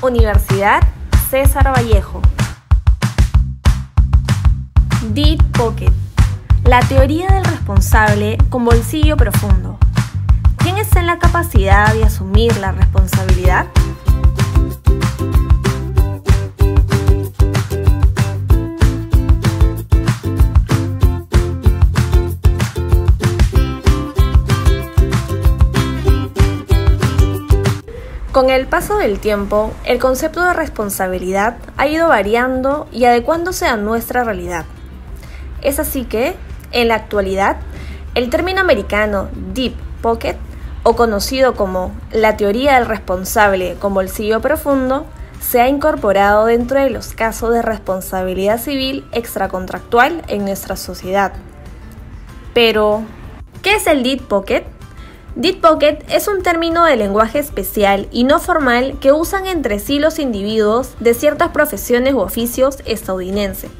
Universidad César Vallejo. Deep Pocket. La teoría del responsable con bolsillo profundo. ¿Quién está en la capacidad de asumir la responsabilidad? Con el paso del tiempo, el concepto de responsabilidad ha ido variando y adecuándose a nuestra realidad. Es así que, en la actualidad, el término americano Deep Pocket, o conocido como la teoría del responsable con bolsillo profundo, se ha incorporado dentro de los casos de responsabilidad civil extracontractual en nuestra sociedad. Pero, ¿qué es el Deep Pocket? Deep Pocket es un término de lenguaje especial y no formal que usan entre sí los individuos de ciertas profesiones u oficios estadounidenses.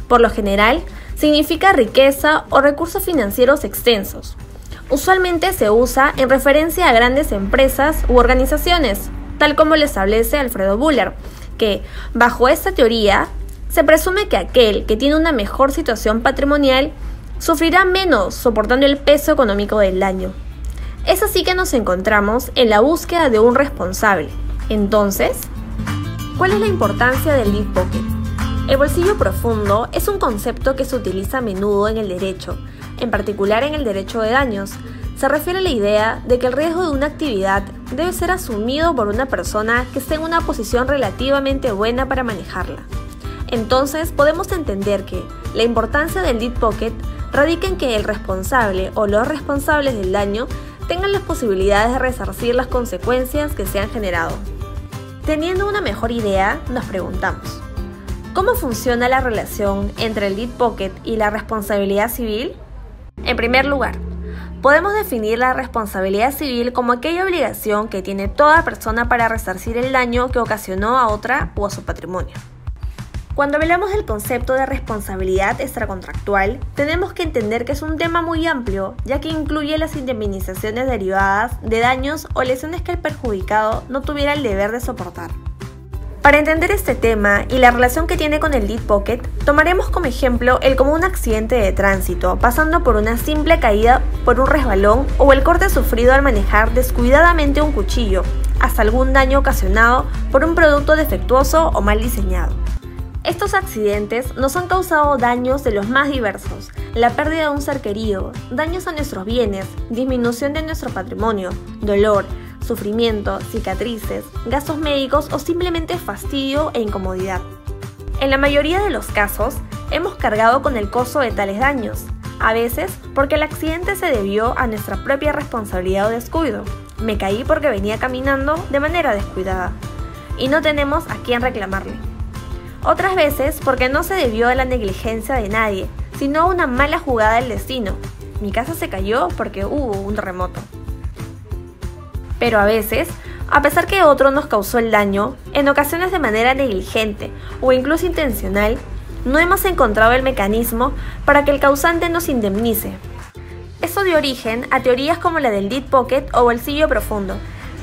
Por lo general, significa riqueza o recursos financieros extensos. Usualmente se usa en referencia a grandes empresas u organizaciones, tal como lo establece Alfredo Buller, que, bajo esta teoría, se presume que aquel que tiene una mejor situación patrimonial sufrirá menos soportando el peso económico del daño. Es así que nos encontramos en la búsqueda de un responsable. Entonces, ¿cuál es la importancia del Deep Pocket? El bolsillo profundo es un concepto que se utiliza a menudo en el derecho, en particular en el derecho de daños. Se refiere a la idea de que el riesgo de una actividad debe ser asumido por una persona que esté en una posición relativamente buena para manejarla. Entonces, podemos entender que la importancia del Deep Pocket radica en que el responsable o los responsables del daño tengan las posibilidades de resarcir las consecuencias que se han generado. Teniendo una mejor idea, nos preguntamos, ¿cómo funciona la relación entre el Deep Pocket y la responsabilidad civil? En primer lugar, podemos definir la responsabilidad civil como aquella obligación que tiene toda persona para resarcir el daño que ocasionó a otra o a su patrimonio. Cuando hablamos del concepto de responsabilidad extracontractual, tenemos que entender que es un tema muy amplio, ya que incluye las indemnizaciones derivadas de daños o lesiones que el perjudicado no tuviera el deber de soportar. Para entender este tema y la relación que tiene con el Deep Pocket, tomaremos como ejemplo el común accidente de tránsito, pasando por una simple caída por un resbalón o el corte sufrido al manejar descuidadamente un cuchillo, hasta algún daño ocasionado por un producto defectuoso o mal diseñado. Estos accidentes nos han causado daños de los más diversos: la pérdida de un ser querido, daños a nuestros bienes, disminución de nuestro patrimonio, dolor, sufrimiento, cicatrices, gastos médicos o simplemente fastidio e incomodidad. En la mayoría de los casos, hemos cargado con el costo de tales daños, a veces porque el accidente se debió a nuestra propia responsabilidad o descuido. Me caí porque venía caminando de manera descuidada y no tenemos a quién reclamarle. Otras veces porque no se debió a la negligencia de nadie, sino a una mala jugada del destino. Mi casa se cayó porque hubo un terremoto. Pero a veces, a pesar que otro nos causó el daño, en ocasiones de manera negligente o incluso intencional, no hemos encontrado el mecanismo para que el causante nos indemnice. Esto dio origen a teorías como la del Deep Pocket o bolsillo profundo,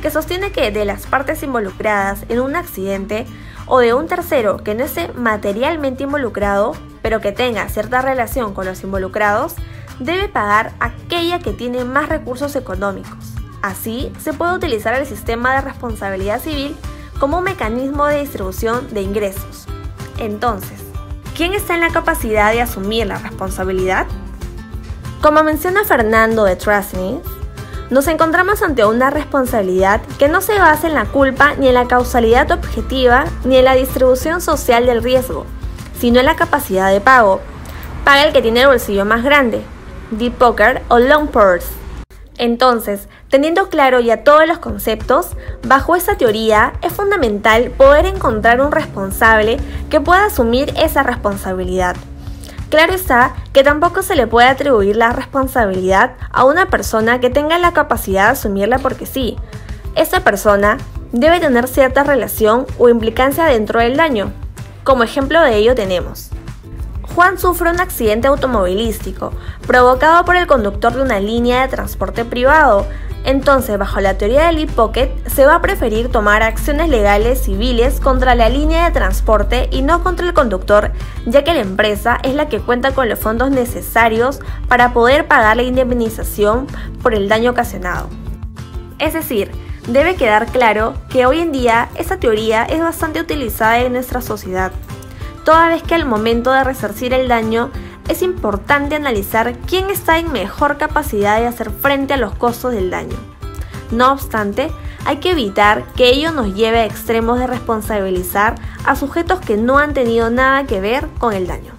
que sostiene que de las partes involucradas en un accidente o de un tercero que no esté materialmente involucrado, pero que tenga cierta relación con los involucrados, debe pagar aquella que tiene más recursos económicos. Así, se puede utilizar el sistema de responsabilidad civil como un mecanismo de distribución de ingresos. Entonces, ¿quién está en la capacidad de asumir la responsabilidad? Como menciona Fernando de Trasny, nos encontramos ante una responsabilidad que no se basa en la culpa ni en la causalidad objetiva ni en la distribución social del riesgo, sino en la capacidad de pago. Paga el que tiene el bolsillo más grande, Deep Pocket o Long Purse. Entonces, teniendo claro ya todos los conceptos, bajo esta teoría es fundamental poder encontrar un responsable que pueda asumir esa responsabilidad. Claro está que tampoco se le puede atribuir la responsabilidad a una persona que tenga la capacidad de asumirla porque sí. Esa persona debe tener cierta relación o implicancia dentro del daño. Como ejemplo de ello tenemos: Juan sufre un accidente automovilístico provocado por el conductor de una línea de transporte privado, Entonces, bajo la teoría del e-pocket, se va a preferir tomar acciones legales civiles contra la línea de transporte y no contra el conductor, ya que la empresa es la que cuenta con los fondos necesarios para poder pagar la indemnización por el daño ocasionado. Es decir, debe quedar claro que hoy en día esa teoría es bastante utilizada en nuestra sociedad, toda vez que al momento de resarcir el daño es importante analizar quién está en mejor capacidad de hacer frente a los costos del daño. No obstante, hay que evitar que ello nos lleve a extremos de responsabilizar a sujetos que no han tenido nada que ver con el daño.